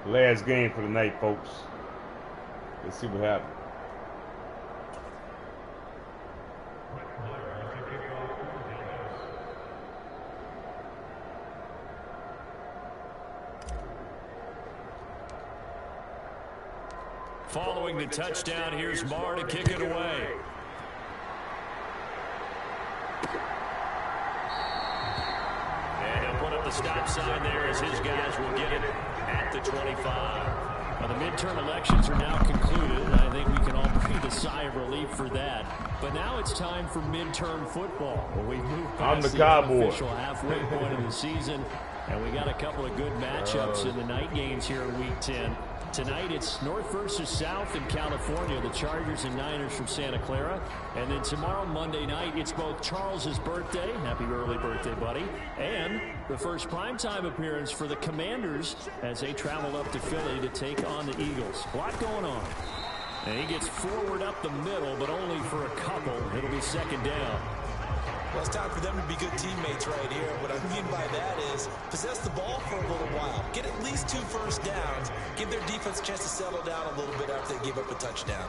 Last game for the night, folks. Let's see what happens. Following the touchdown, here's Marr to kick it away. And he'll put up the stop sign there as his guys will get it at the 25. Now, the midterm elections are now concluded, and I think we can all breathe a sigh of relief for that. But now it's time for midterm football, where we've moved past the official halfway point of the season, and we got a couple of good matchups in the night games here in Week 10. Tonight it's North versus South in California, the Chargers and Niners from Santa Clara. And then tomorrow, Monday night, it's both Charles's birthday, happy early birthday, buddy, and the first primetime appearance for the Commanders as they travel up to Philly to take on the Eagles. A lot going on. And he gets forward up the middle, but only for a couple. It'll be second down. Well, it's time for them to be good teammates right here. What I mean by that is possess the ball for a little while. Get at least 2 first downs. Give their defense a chance to settle down a little bit after they give up a touchdown.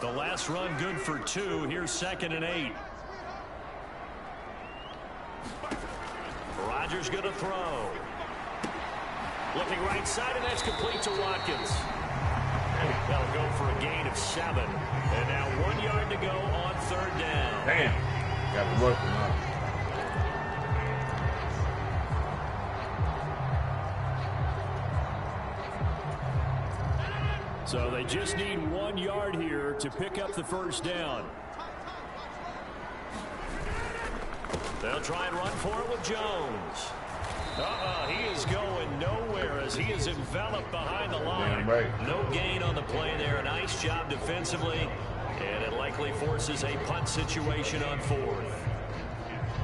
The last run good for 2. Here's 2nd and 8. Rodgers going to throw. Looking right side, and that's complete to Watkins. That'll go for a gain of 7. And now 1 yard to go on 3rd down. Damn. Got to work him out. So they just need 1 yard here to pick up the first down. They'll try and run for it with Jones. He is going nowhere as he is enveloped behind the line. Right. No gain on the play there. A nice job defensively, and it likely forces a punt situation on 4th.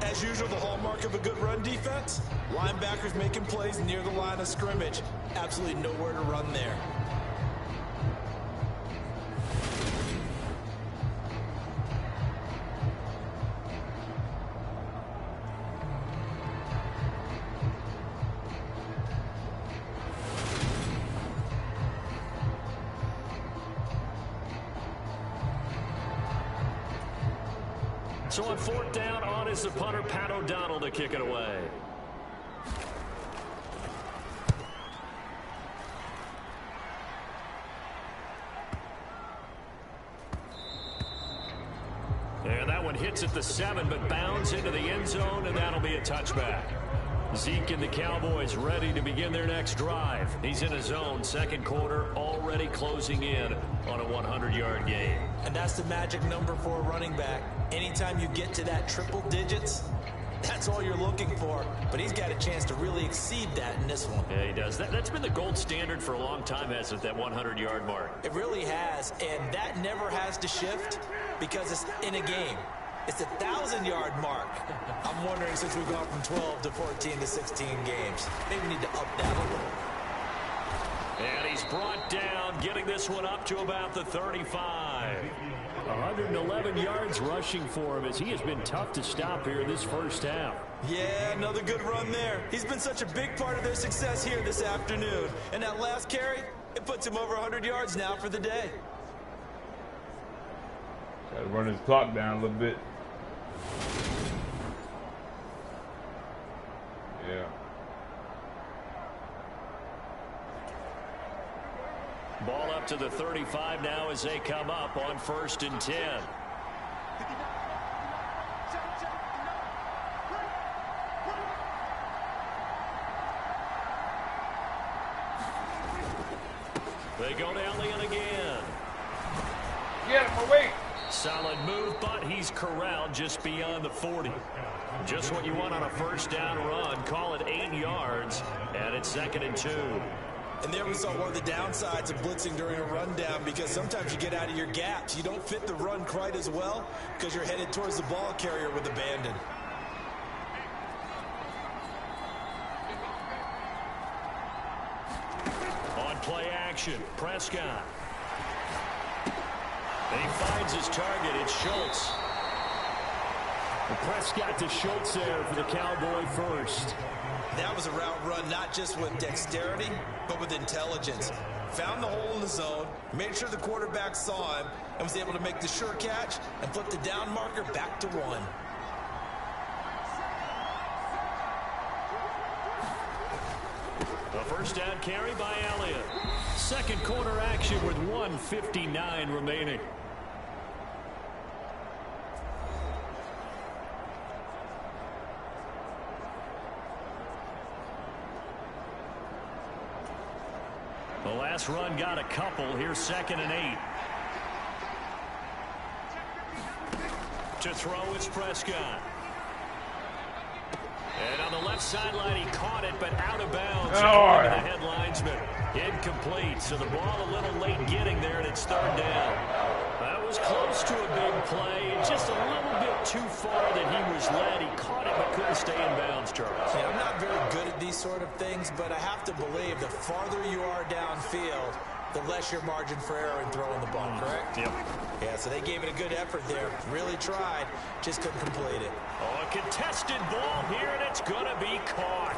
As usual, the hallmark of a good run defense, linebackers making plays near the line of scrimmage. Absolutely nowhere to run there. So on 4th down, on is the punter, Pat O'Donnell, to kick it away. And that one hits at the 7, but bounds into the end zone, and that'll be a touchback. Zeke and the Cowboys ready to begin their next drive. He's in his zone, 2nd quarter, already closing in on a 100-yard game. And that's the magic number for a running back. Anytime you get to that triple digits, that's all you're looking for. But he's got a chance to really exceed that in this one. Yeah, he does. That's been the gold standard for a long time, hasn't it, that 100-yard mark? It really has, and that never has to shift because it's in a game. It's a 1,000-yard mark. I'm wondering, since we've gone from 12 to 14 to 16 games, maybe we need to up that a little. And he's brought down, getting this one up to about the 35. 111 yards rushing for him as he has been tough to stop here this first half. Yeah, another good run there. He's been such a big part of their success here this afternoon. And that last carry, it puts him over 100 yards now for the day. Got to run his clock down a little bit. Yeah. Ball up to the 35 now as they come up on 1st and 10. They go to Elliott again. Get him away. Solid move, but he's corralled just beyond the 40. Just what you want on a first down run. Call it 8 yards, and it's 2nd and 2. And there we saw one of the downsides of blitzing during a rundown, because sometimes you get out of your gaps. You don't fit the run quite as well because you're headed towards the ball carrier with abandon. On play action, Prescott. And he finds his target. It's Schultz. And Prescott to Schultz there for the Cowboy first. That was a route run not just with dexterity, but with intelligence. Found the hole in the zone, made sure the quarterback saw him, and was able to make the sure catch and flip the down marker back to 1. A first down carry by Elliott. Second quarter action with 1:59 remaining. The last run got a couple. Here's 2nd and 8. To throw, it's Prescott. And on the left sideline, he caught it, but out of bounds. According to the head linesman. Incomplete. So the ball a little late getting there, and it's 3rd down. That was close to a big play. Just a little bit too far that he was led. He caught it, but couldn't stay in bounds, Charles. Yeah, I'm not very good at these sort of things, but I have to believe the farther you are downfield, the less your margin for error in throwing the ball, correct? Yep. Yeah, so they gave it a good effort there. Really tried, just couldn't complete it. Oh, a contested ball here, and it's going to be caught.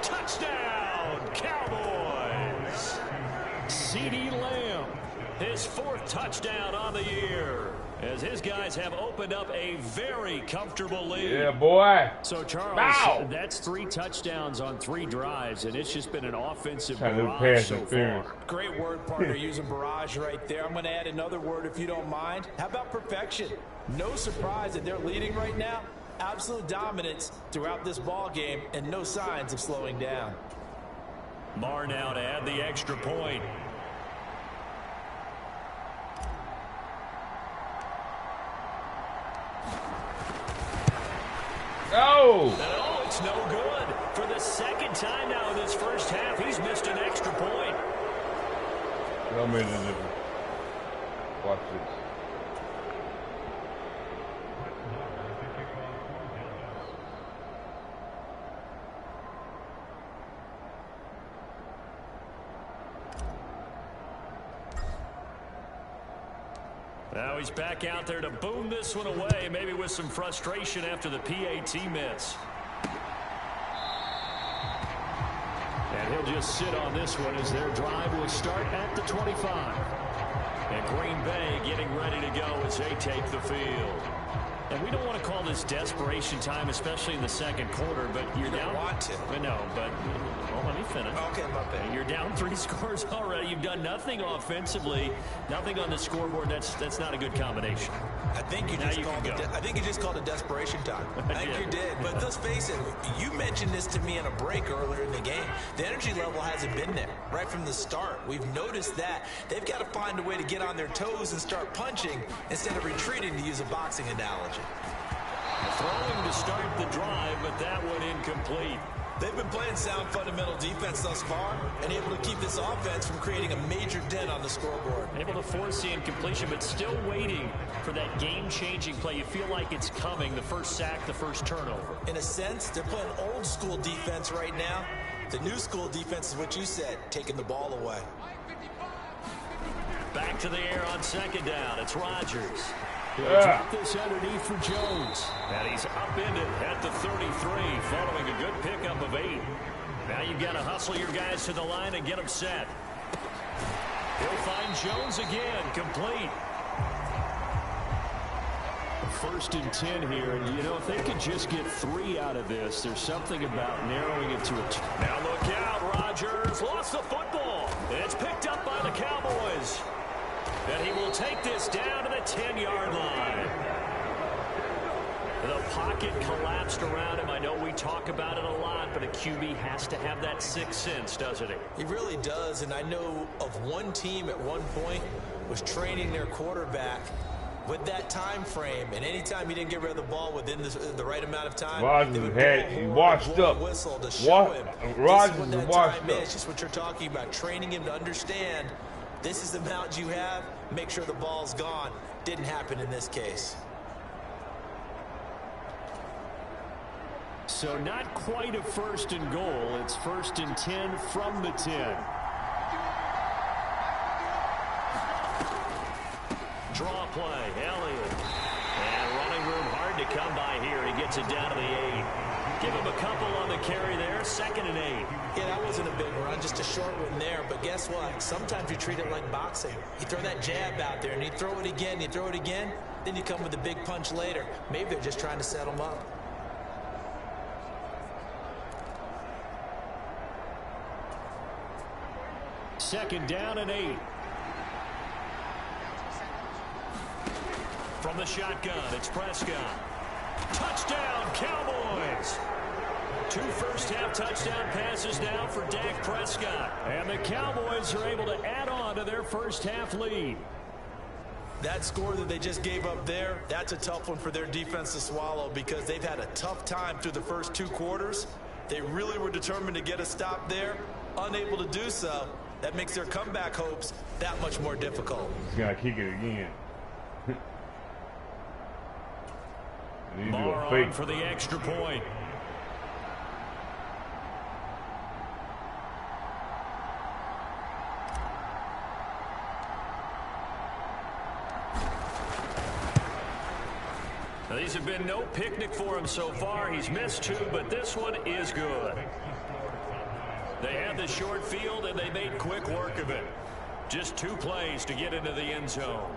Touchdown, Cowboys. CeeDee Lamb, his 4th touchdown on the year, as his guys have opened up a very comfortable lead. Yeah, boy. So, Charles, that's 3 touchdowns on 3 drives, and it's just been an offensive barrage so far. Great word, partner, using barrage right there. I'm going to add another word if you don't mind. How about perfection? No surprise that they're leading right now. Absolute dominance throughout this ball game, and no signs of slowing down. Marr now to add the extra point. Oh, it's no good. For the 2nd time now in this first half, he's missed an extra point. Tell me the difference. Watch this. Now he's back out there to boom this one away, maybe with some frustration after the PAT miss. And he'll just sit on this one as their drive will start at the 25. And Green Bay getting ready to go as they take the field. And we don't want to call this desperation time, especially in the 2nd quarter, but you're down. Want to. No, but well, let me finish. Okay, my bad. You're down 3 scores already. You've done nothing offensively, nothing on the scoreboard. That's not a good combination. I think you just called it desperation time. I think you did. But let's face it, you mentioned this to me in a break earlier in the game. The energy level hasn't been there right from the start. We've noticed that. They've got to find a way to get on their toes and start punching instead of retreating, to use a boxing analogy. Throwing to start the drive, but that one incomplete. They've been playing sound fundamental defense thus far and able to keep this offense from creating a major dent on the scoreboard. Able to force the incompletion, but still waiting for that game-changing play. You feel like it's coming, the first sack, the first turnover. In a sense, they're playing old school defense right now. The new school defense is what you said, taking the ball away. Back to the air on 2nd down. It's Rodgers. He'll drop this underneath for Jones. And he's upended at the 33, following a good pickup of 8. Now you've got to hustle your guys to the line and get them set. He'll find Jones again, complete. 1st and 10 here. And, you know, if they could just get 3 out of this, there's something about narrowing it to a... Now look out, Rodgers lost the football. It's picked up by the Cowboys. And he will take this down to the 10-yard line. The pocket collapsed around him. I know we talk about it a lot, but a QB has to have that 6th sense, doesn't he? He really does, and I know of one team at one point was training their quarterback with that time frame, and anytime he didn't get rid of the ball within the right amount of time, he washed up. Whistle to show him Rodgers was washed up. It's just what you're talking about, training him to understand this is the amount you have. Make sure the ball's gone. Didn't happen in this case. So not quite a 1st and goal. It's 1st and 10 from the 10. Draw play. Elliott. And running room hard to come by here. He gets it down to the 8. Give him a couple on the carry there. 2nd and 8. Yeah, that wasn't a big run, just a short one there. But guess what? Sometimes you treat it like boxing. You throw that jab out there, and you throw it again, you throw it again, then you come with a big punch later. Maybe they're just trying to set him up. Second down and 8. From the shotgun, it's Prescott. Touchdown, Cowboys! 2 first-half touchdown passes now for Dak Prescott. And the Cowboys are able to add on to their first-half lead. That score that they just gave up there, that's a tough one for their defense to swallow because they've had a tough time through the first 2 quarters. They really were determined to get a stop there, unable to do so. That makes their comeback hopes that much more difficult. He's got to kick it again. Barr on for the extra point. Now, these have been no picnic for him so far. He's missed 2, but this one is good. They had the short field, and they made quick work of it. Just 2 plays to get into the end zone.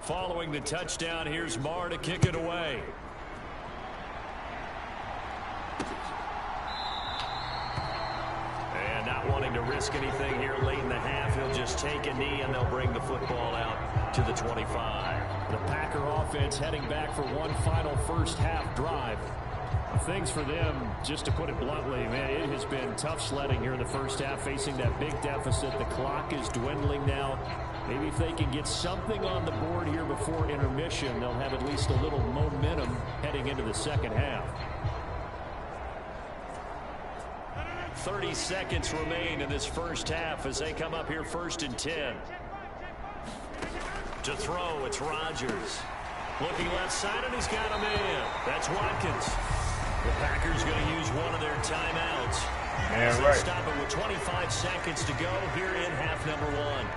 Following the touchdown, here's Marr to kick it away. And not wanting to risk anything here late in the half, he'll just take a knee and they'll bring the football out to the 25. The Packer offense heading back for one final first-half drive. Things for them, just to put it bluntly, man, it has been tough sledding here in the first half, facing that big deficit. The clock is dwindling now. Maybe if they can get something on the board here before intermission, they'll have at least a little momentum heading into the second half. 30 seconds remain in this first half as they come up here 1st and 10. To throw, it's Rodgers. Looking left side, and he's got him in. That's Watkins. The Packers going to use one of their timeouts. Yeah, so right. Stop it with 25 seconds to go here in half number 1.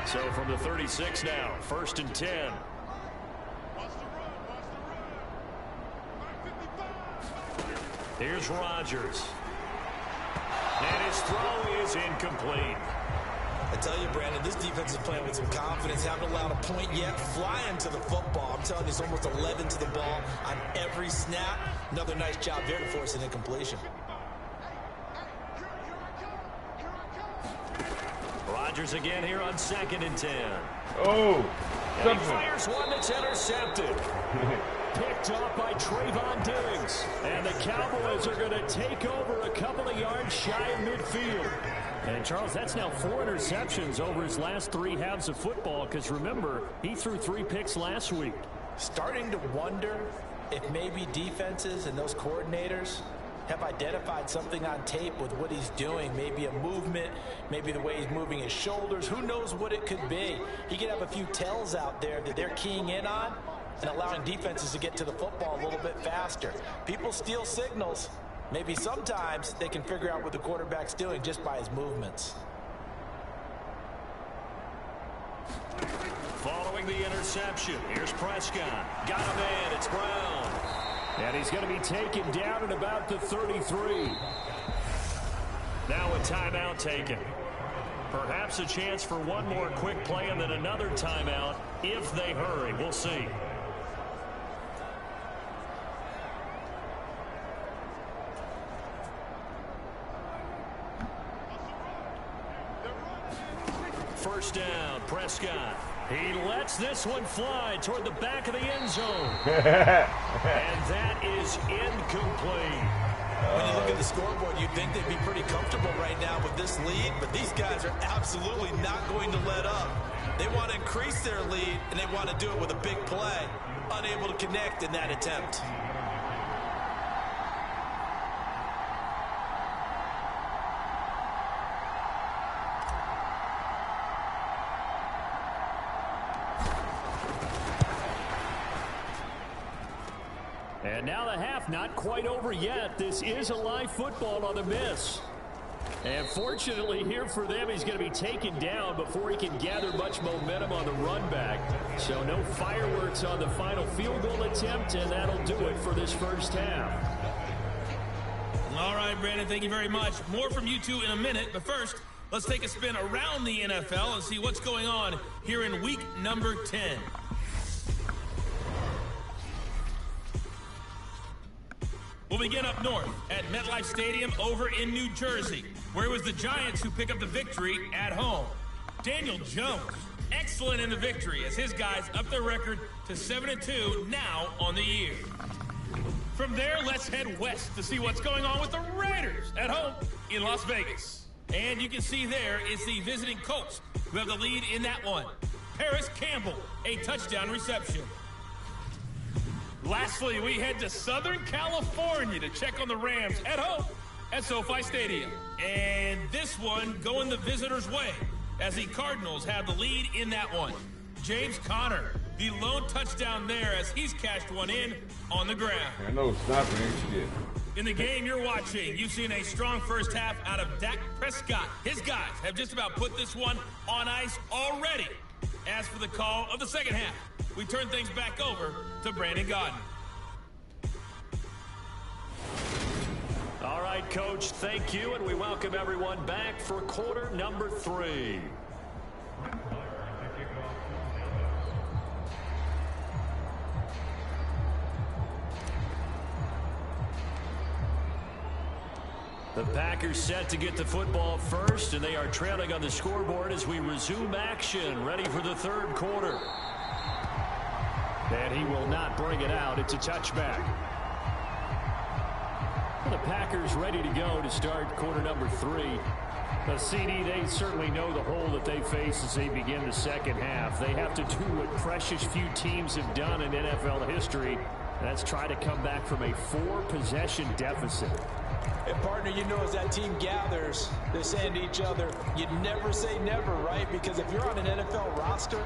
So from the 36 now, 1st and 10. Here's Rodgers. And his throw is incomplete. I tell you, Brandon, this defense is playing with some confidence. Haven't allowed a point yet. Flying to the football. I'm telling you, it's almost 11 to the ball on every snap. Another nice job there to force an incompletion. Rodgers again here on 2nd and 10. Oh, and he fires one that's intercepted. Picked off by Trayvon Diggs. And the Cowboys are going to take over a couple of yards shy of midfield. And, Charles, that's now 4 interceptions over his last 3 halves of football because, remember, he threw 3 picks last week. Starting to wonder if maybe defenses and those coordinators have identified something on tape with what he's doing. Maybe a movement, maybe the way he's moving his shoulders. Who knows what it could be? He could have a few tells out there that they're keying in on and allowing defenses to get to the football a little bit faster. People steal signals. Maybe sometimes they can figure out what the quarterback's doing just by his movements. Following the interception, here's Prescott. Got him in, it's Brown. And he's going to be taken down at about the 33. Now a timeout taken. Perhaps a chance for one more quick play and then another timeout if they hurry. We'll see. First down, Prescott. He lets this one fly toward the back of the end zone. And that is incomplete. When you look at the scoreboard, you'd think they'd be pretty comfortable right now with this lead, but these guys are absolutely not going to let up. They want to increase their lead, and they want to do it with a big play. Unable to connect in that attempt. And now the half not quite over yet. This is a live football on the miss. And fortunately here for them, he's going to be taken down before he can gather much momentum on the run back. So no fireworks on the final field goal attempt, and that'll do it for this first half. All right, Brandon, thank you very much. More from you two in a minute, but first, let's take a spin around the NFL and see what's going on here in week number 10. We'll begin up north at MetLife Stadium over in New Jersey, where it was the Giants who pick up the victory at home. Daniel Jones, excellent in the victory as his guys up their record to 7-2 now on the year. From there, let's head west to see what's going on with the Raiders at home in Las Vegas. And you can see there is the visiting Colts who have the lead in that one. Paris Campbell, a touchdown reception. Lastly, we head to Southern California to check on the Rams at home at SoFi Stadium. And this one going the visitors' way as the Cardinals have the lead in that one. James Conner, the lone touchdown there as he's cashed one in on the ground. I know sniper ain't shit. In the game you're watching, you've seen a strong first half out of Dak Prescott. His guys have just about put this one on ice already. As for the call of the second half, we turn things back over to Brandon Gaudin. All right, Coach, thank you, and we welcome everyone back for quarter number 3. The Packers set to get the football first, and they are trailing on the scoreboard as we resume action, ready for the third quarter. And he will not bring it out. It's a touchback. The Packers ready to go to start quarter number 3. The CD, they certainly know the hole that they face as they begin the second half. They have to do what precious few teams have done in NFL history. That's try to come back from a 4-possession deficit. And partner, you know, as that team gathers, they're saying to each other, you never say never, right? Because if you're on an NFL roster,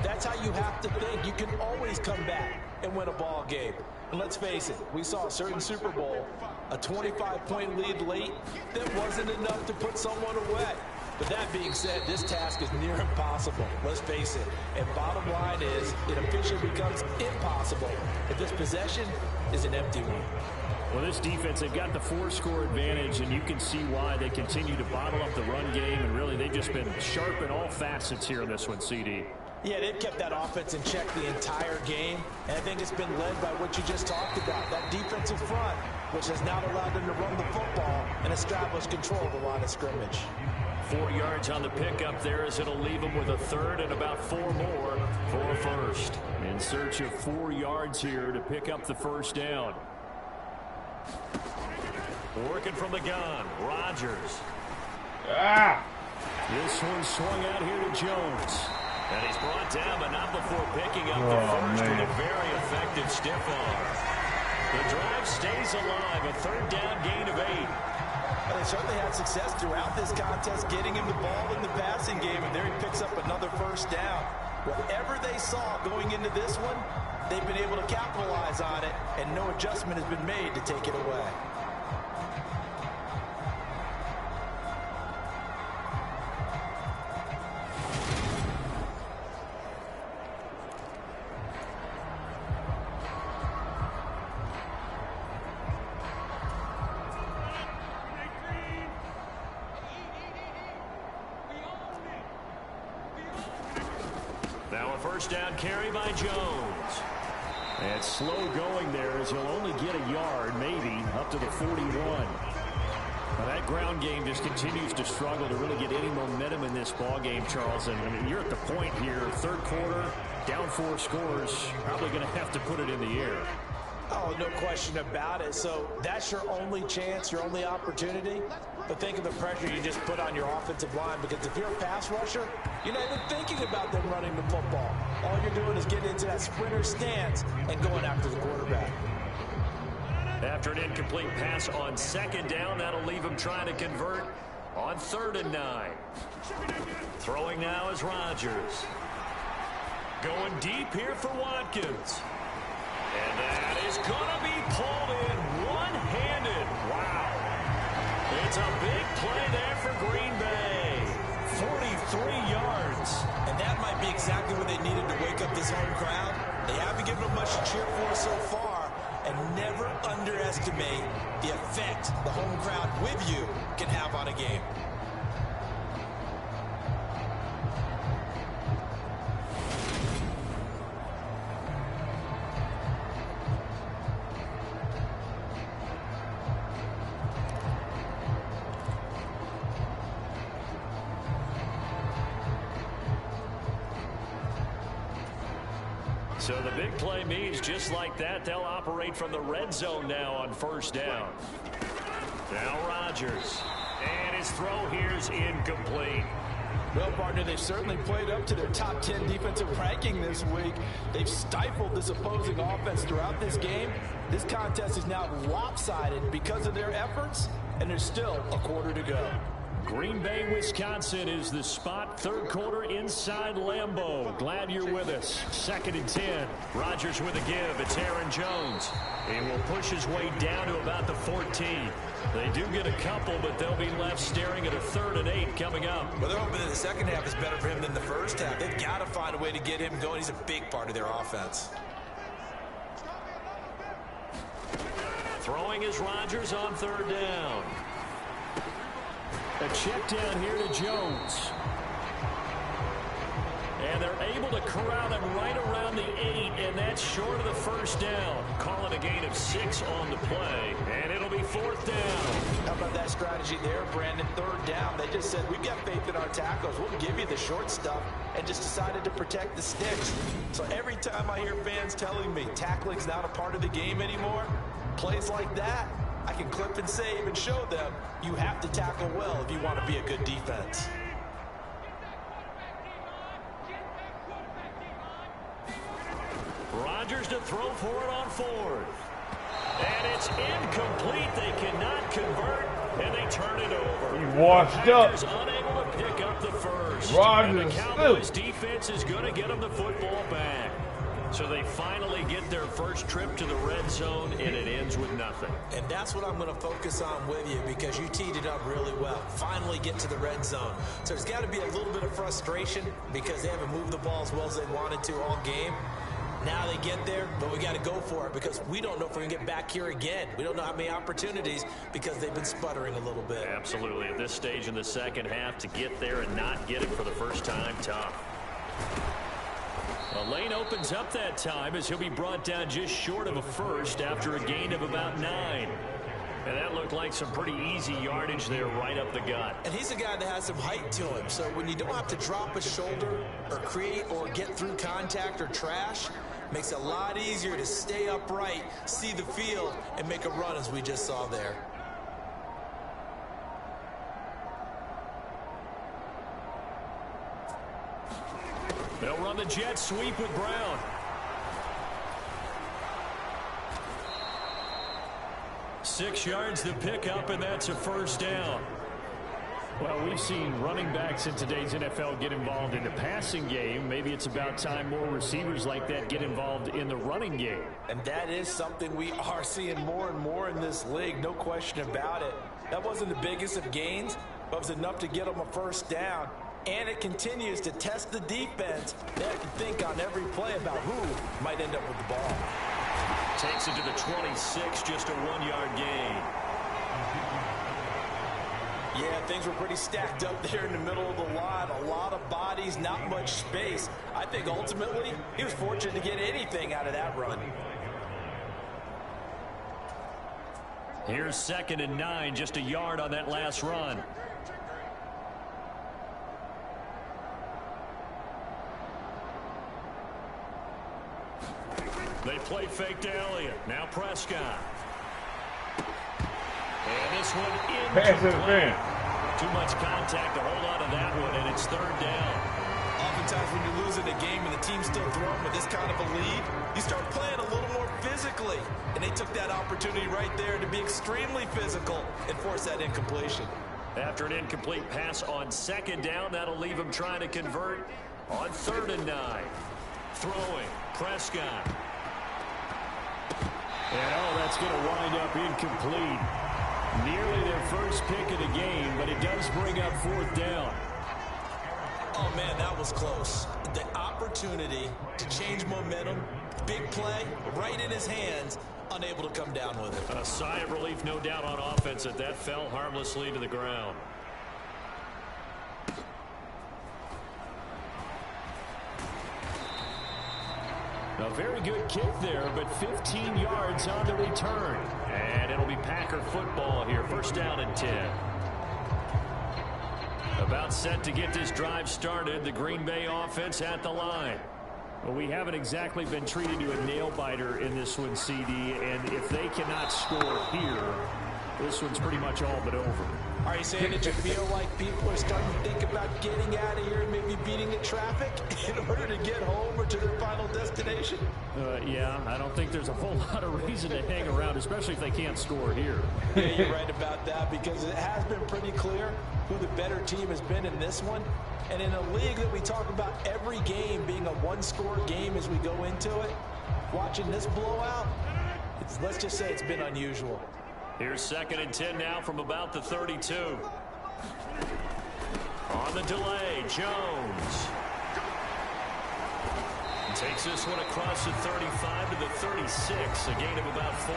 that's how you have to think. You can always come back and win a ball game. And let's face it, we saw a certain Super Bowl, a 25-point lead late that wasn't enough to put someone away. But that being said, this task is near impossible. Let's face it. And bottom line is, it officially becomes impossible if this possession is an empty one. Well, this defense, they've got the 4-score advantage, and you can see why they continue to bottle up the run game, and really they've just been sharp in all facets here in this one, CD. Yeah, they've kept that offense in check the entire game, and I think it's been led by what you just talked about, that defensive front, which has now allowed them to run the football and establish control of the line of scrimmage. 4 yards on the pickup there as it'll leave them with a third and about 4 more for a first. In search of 4 yards here to pick up the first down. Working from the gun, Rodgers. This one swung out here to Jones. And he's brought down, but not before picking up the first with a very effective stiff arm. The drive stays alive, a third down gain of 8. Well, they certainly had success throughout this contest, getting him the ball in the passing game, and there he picks up another first down. Whatever they saw going into this one, they've been able to capitalize on it, and no adjustment has been made to take it away. Now a first down carry by Jones. And slow going there as he'll only get a yard, maybe, up to the 41. Now that ground game just continues to struggle to really get any momentum in this ball game, Charles. And I mean, you're at the point here, third quarter, down 4 scores, probably going to have to put it in the air. Oh, no question about it. So that's your only chance, your only opportunity. But think of the pressure you just put on your offensive line, because if you're a pass rusher, you're not even thinking about them running the football. All you're doing is getting into that sprinter stance and going after the quarterback. After an incomplete pass on second down, that'll leave him trying to convert on 3rd and 9. Throwing now is Rodgers. Going deep here for Watkins. And that is going to be pulled in one-handed. Wow. It's a big play there for Green Bay. 43 yards. And that might be exactly what they needed to wake up this home crowd. They haven't given them much to cheer for so far. And never underestimate the effect the home crowd with you can have on a game. So the big play means just like that, they'll operate from the red zone now on first down. Now Rodgers. And his throw here is incomplete. Well, partner, they've certainly played up to their top 10 defensive ranking this week. They've stifled this opposing offense throughout this game. This contest is now lopsided because of their efforts, and there's still a quarter to go. Green Bay, Wisconsin is the spot. Third quarter inside Lambeau. Glad you're with us. 2nd and 10. Rodgers with a give. It's Aaron Jones. He will push his way down to about the 14. They do get a couple, but they'll be left staring at a 3rd and 8 coming up. Well, they're hoping that the second half is better for him than the first half. They've got to find a way to get him going. He's a big part of their offense. Throwing is Rodgers on 3rd down. A check down here to Jones. And they're able to corral him right around the 8, and that's short of the first down. Calling a gain of 6 on the play, and it'll be 4th down. How about that strategy there, Brandon? 3rd down. They just said, we've got faith in our tackles. We'll give you the short stuff, and just decided to protect the sticks. So every time I hear fans telling me tackling's not a part of the game anymore, plays like that, I can clip and save and show them you have to tackle well if you want to be a good defense. Rodgers to throw for it on 4th. And it's incomplete. They cannot convert, and they turn it over. He washed up. Rodgers unable to pick up the first. Rodgers and the Cowboys defense is going to get them the football back. So they finally get their first trip to the red zone, and it ends with nothing. And that's what I'm going to focus on with you, because you teed it up really well. Finally get to the red zone. So there's got to be a little bit of frustration because they haven't moved the ball as well as they wanted to all game. Now they get there, but we got to go for it because we don't know if we're going to get back here again. We don't know how many opportunities because they've been sputtering a little bit. Absolutely. At this stage in the second half, to get there and not get it for the first time, tough. The lane opens up that time as he'll be brought down just short of a first after a gain of about 9. And that looked like some pretty easy yardage there right up the gut. And he's a guy that has some height to him. So when you don't have to drop a shoulder or create or get through contact or trash, makes it a lot easier to stay upright, see the field, and make a run as we just saw there. They'll run the jet sweep with Brown. Six yards to pick up, and that's a first down. Well, we've seen running backs in today's NFL get involved in the passing game. Maybe it's about time more receivers like that get involved in the running game. And that is something we are seeing more and more in this league, no question about it. That wasn't the biggest of gains, but it was enough to get them a first down. And it continues to test the defense. They have to think on every play about who might end up with the ball. Takes it to the 26, just a 1-yard gain. Yeah, things were pretty stacked up there in the middle of the line. A lot of bodies, not much space. I think ultimately he was fortunate to get anything out of that run. Here's 2nd and 9, just a yard on that last run. They play fake to Elliott. Now Prescott. And this one incomplete. Too much contact to hold on to that one, and it's 3rd down. Oftentimes when you're losing a game and the team's still throwing with this kind of a lead, you start playing a little more physically. And they took that opportunity right there to be extremely physical and force that incompletion. After an incomplete pass on 2nd down, that'll leave him trying to convert on 3rd and 9. Throwing, Prescott. And that's going to wind up incomplete. Nearly their first pick of the game, but it does bring up 4th down. Oh, man, that was close. The opportunity to change momentum, big play, right in his hands, unable to come down with it. A sigh of relief, no doubt, on offense that fell harmlessly to the ground. A very good kick there, but 15 yards on the return. And it'll be Packer football here. 1st down and 10. About set to get this drive started. The Green Bay offense at the line. Well, we haven't exactly been treated to a nail-biter in this one, CD. And if they cannot score here, this one's pretty much all but over. Are you saying that you feel like people are starting to think about getting out of here and maybe beating the traffic in order to get home or to their final destination? Yeah, I don't think there's a whole lot of reason to hang around, especially if they can't score here. Yeah, you're right about that, because it has been pretty clear who the better team has been in this one. And in a league that we talk about every game being a one-score game as we go into it, watching this blowout, let's just say it's been unusual. Here's 2nd and 10 now from about the 32. On the delay, Jones. Takes this one across the 35 to the 36, a gain of about 4.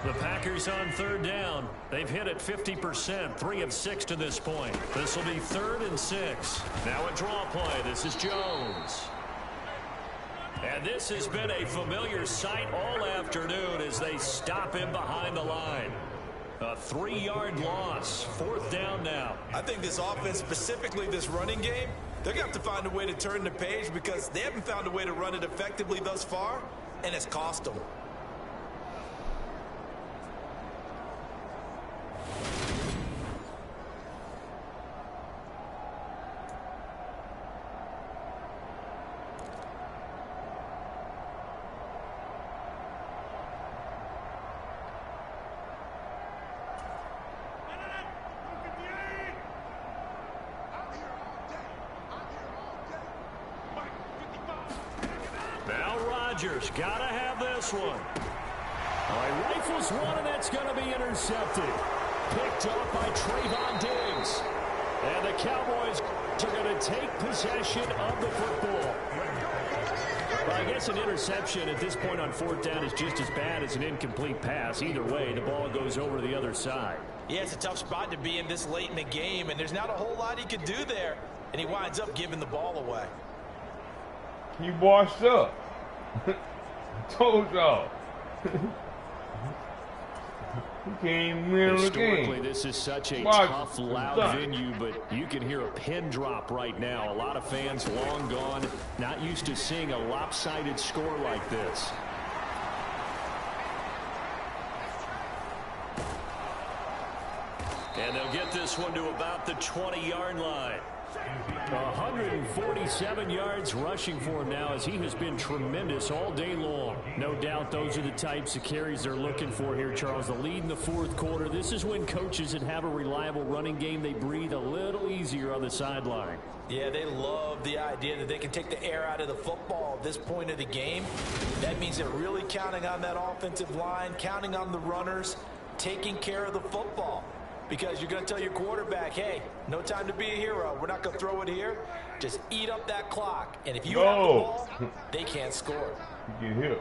The Packers on 3rd down. They've hit it 50%, 3 of 6 to this point. This will be 3rd and 6. Now a draw play. This is Jones. And this has been a familiar sight all afternoon as they stop him behind the line. A 3-yard loss. 4th down now. I think this offense, specifically this running game, they're going to have to find a way to turn the page, because they haven't found a way to run it effectively thus far, and it's cost them. Rodgers gotta have this one. All right, rifles one, and that's going to be intercepted. Picked up by Trayvon Diggs. And the Cowboys are going to take possession of the football. Well, I guess an interception at this point on 4th down is just as bad as an incomplete pass. Either way, the ball goes over the other side. Yeah, it's a tough spot to be in this late in the game, and there's not a whole lot he could do there, and he winds up giving the ball away. He washed up. Told y'all. He can't win the game. Historically, this is such a tough, loud venue, but you can hear a pin drop right now. A lot of fans long gone, not used to seeing a lopsided score like this. And they'll get this one to about the 20-yard line. 147 yards rushing for him now, as he has been tremendous all day long. No doubt those are the types of carries they're looking for here, Charles. The lead in the 4th quarter. This is when coaches that have a reliable running game, they breathe a little easier on the sideline. Yeah, they love the idea that they can take the air out of the football at this point of the game. That means they're really counting on that offensive line, counting on the runners, taking care of the football. Because you're going to tell your quarterback, hey, no time to be a hero. We're not going to throw it here. Just eat up that clock. And if you have the ball, they can't score. You get hit.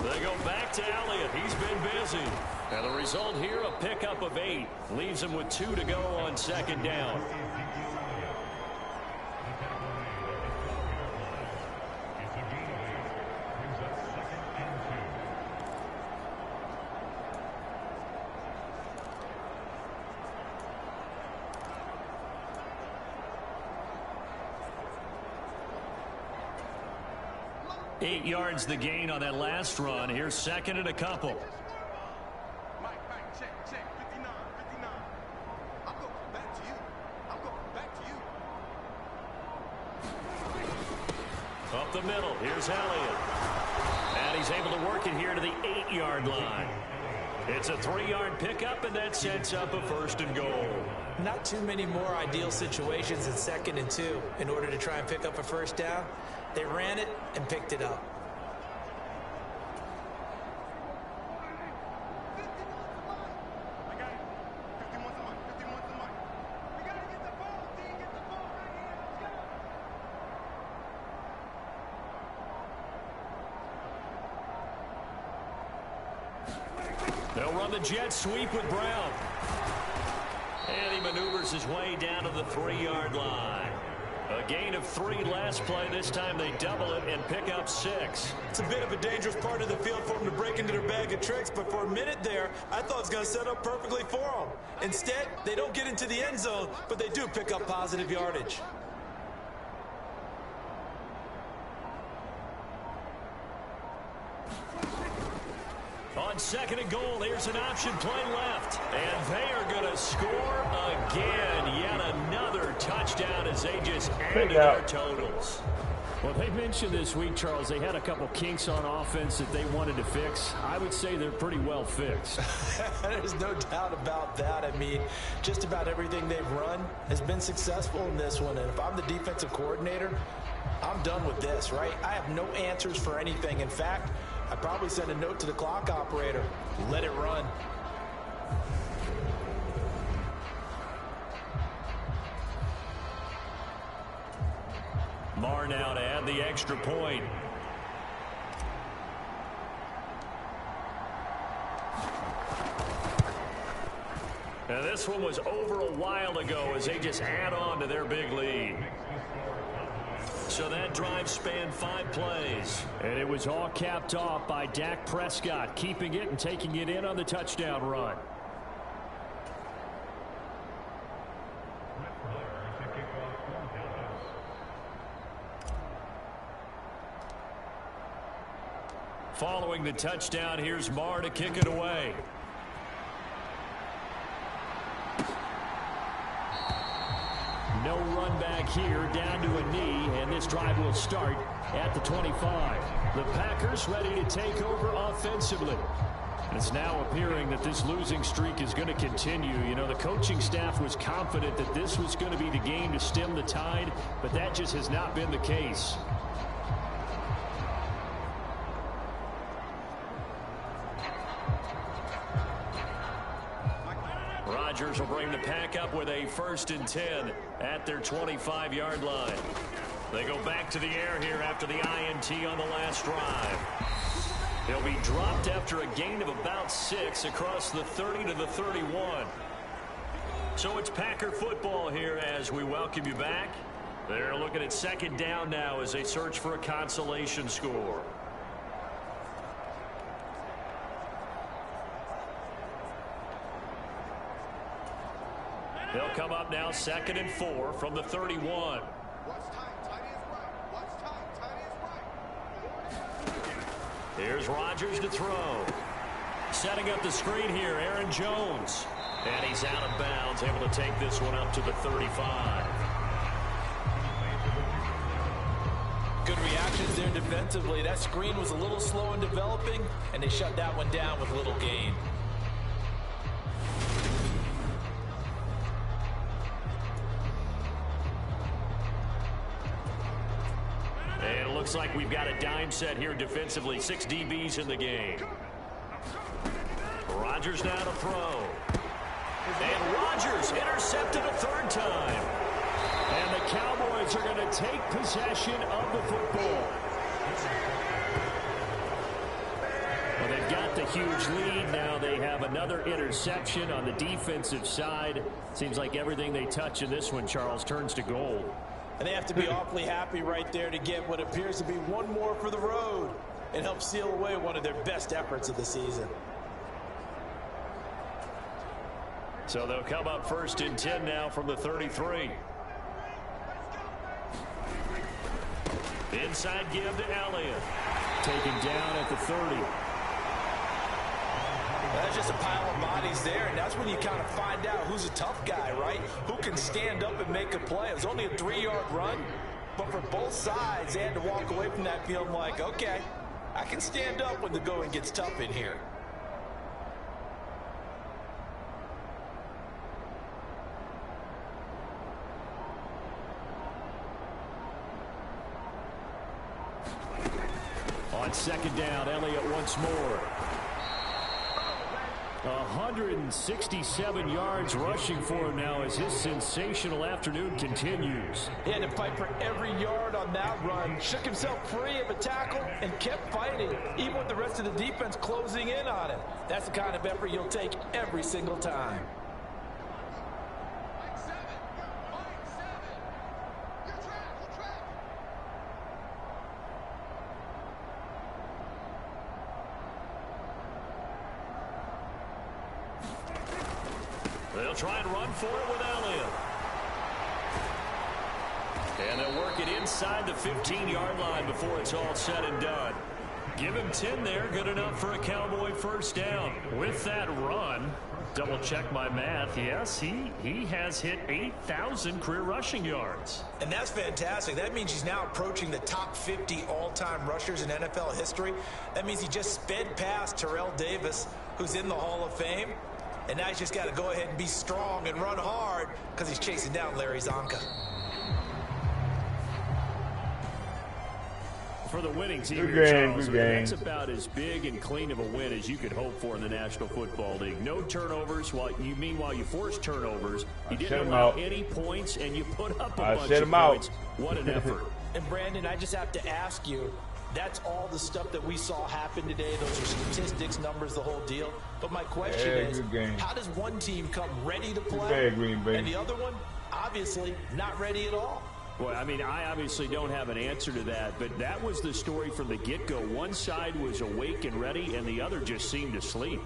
They go back to Elliott. He's been busy. And the result here, a pickup of 8. Leaves him with 2 to go on 2nd down. Eight yards the gain on that last run. Here's 2nd and a couple. Mike, check, 59. I'm going back to you. Up the middle, here's Elliott. And he's able to work it here to the 8-yard line. It's a 3-yard pickup, and that sets up a 1st and goal. Not too many more ideal situations in 2nd and 2 in order to try and pick up a 1st down. They ran it and picked it up. They'll run the jet sweep with Brown. And he maneuvers his way down to the 3-yard line. A gain of 3 last play. This time they double it and pick up 6. It's a bit of a dangerous part of the field for them to break into their bag of tricks, but for a minute there, I thought it was going to set up perfectly for them. Instead, they don't get into the end zone, but they do pick up positive yardage. On 2nd and goal, here's an option play left. And they are going to score again. Yet another touchdown as they just added their totals. Well, they mentioned this week, Charles, they had a couple kinks on offense that they wanted to fix. I would say they're pretty well fixed. There's no doubt about that. I mean, just about everything they've run has been successful in this one. And if I'm the defensive coordinator, I'm done with this, right? I have no answers for anything. In fact, I'd probably send a note to the clock operator. Let it run. Marr now to add the extra point. Now this one was over a while ago as they just add on to their big lead. So that drive spanned 5 plays. And it was all capped off by Dak Prescott, keeping it and taking it in on the touchdown run. Following the touchdown, here's Marr to kick it away. No run back here, down to a knee, and this drive will start at the 25. The Packers ready to take over offensively. It's now appearing that this losing streak is going to continue. You know, the coaching staff was confident that this was going to be the game to stem the tide, but that just has not been the case. Rodgers will bring the Pack up with a 1st and 10 at their 25-yard line. They go back to the air here after the INT on the last drive. He'll be dropped after a gain of about 6 across the 30 to the 31. So it's Packer football here as we welcome you back. They're looking at 2nd down now as they search for a consolation score. They'll come up now 2nd and 4 from the 31. Here's Rodgers to throw. Setting up the screen here, Aaron Jones. And he's out of bounds, able to take this one up to the 35. Good reactions there defensively. That screen was a little slow in developing, and they shut that one down with little gain. And it looks like we've got a dime set here defensively. 6 DBs in the game. Rodgers now to throw. And Rodgers intercepted a 3rd time. And the Cowboys are going to take possession of the football. Well, they've got the huge lead. Now they have another interception on the defensive side. Seems like everything they touch in this one, Charles, turns to gold. And they have to be awfully happy right there to get what appears to be one more for the road and help seal away one of their best efforts of the season. So they'll come up 1st and 10 now from the 33. Inside give to Elliott. Taken down at the 30. That's just a pile of bodies there, and that's when you kind of find out who's a tough guy, right? Who can stand up and make a play. It was only a 3-yard run, But for both sides, they had to walk away from that feeling like, okay, I can stand up when the going gets tough in here. On second down, Elliott once more. 167 yards rushing for him now as his sensational afternoon continues. He had to fight for every yard on that run. Shook himself free of a tackle and kept fighting, even with the rest of the defense closing in on him. That's the kind of effort you'll take every single time. They'll try and run for it with Elliott. And they'll work it inside the 15-yard line before it's all said and done. Give him 10 there, good enough for a Cowboy first down. With that run, double check my math, yes, he has hit 8,000 career rushing yards. And that's fantastic. That means he's now approaching the top 50 all-time rushers in NFL history. That means he just sped past Terrell Davis, who's in the Hall of Fame. And now he's just got to go ahead and be strong and run hard because he's chasing down Larry Zonka. For the winning team here, Charles, that's about as big and clean of a win as you could hope for in the National Football League. No turnovers. Meanwhile, you forced turnovers. You didn't allow any points, and you put up a bunch of points. What an effort. And, Brandon, I just have to ask you, that's all the stuff that we saw happen today. Those are statistics, numbers, the whole deal. But my question is, how does one team come ready to play and the other one, obviously, not ready at all? Well, I mean, I obviously don't have an answer to that, but that was the story from the get-go. One side was awake and ready, and the other just seemed asleep.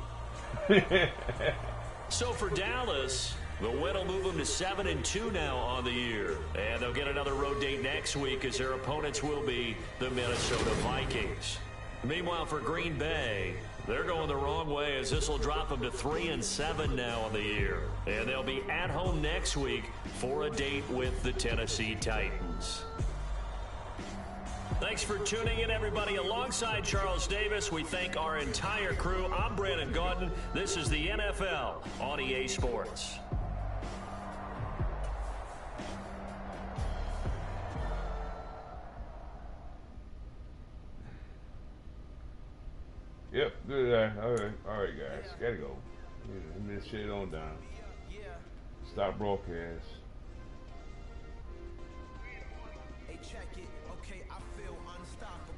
So for Dallas, the win will move them to 7-2 now on the year. And they'll get another road date next week as their opponents will be the Minnesota Vikings. Meanwhile, for Green Bay, they're going the wrong way as this will drop them to 3-7 now on the year. And they'll be at home next week for a date with the Tennessee Titans. Thanks for tuning in, everybody. Alongside Charles Davis, we thank our entire crew. I'm Brandon Gaudin. This is the NFL on EA Sports. Yep, good. All right, guys. Gotta go. Let me shut it on down. Stop broadcast. Hey, check it. Okay, I feel unstoppable.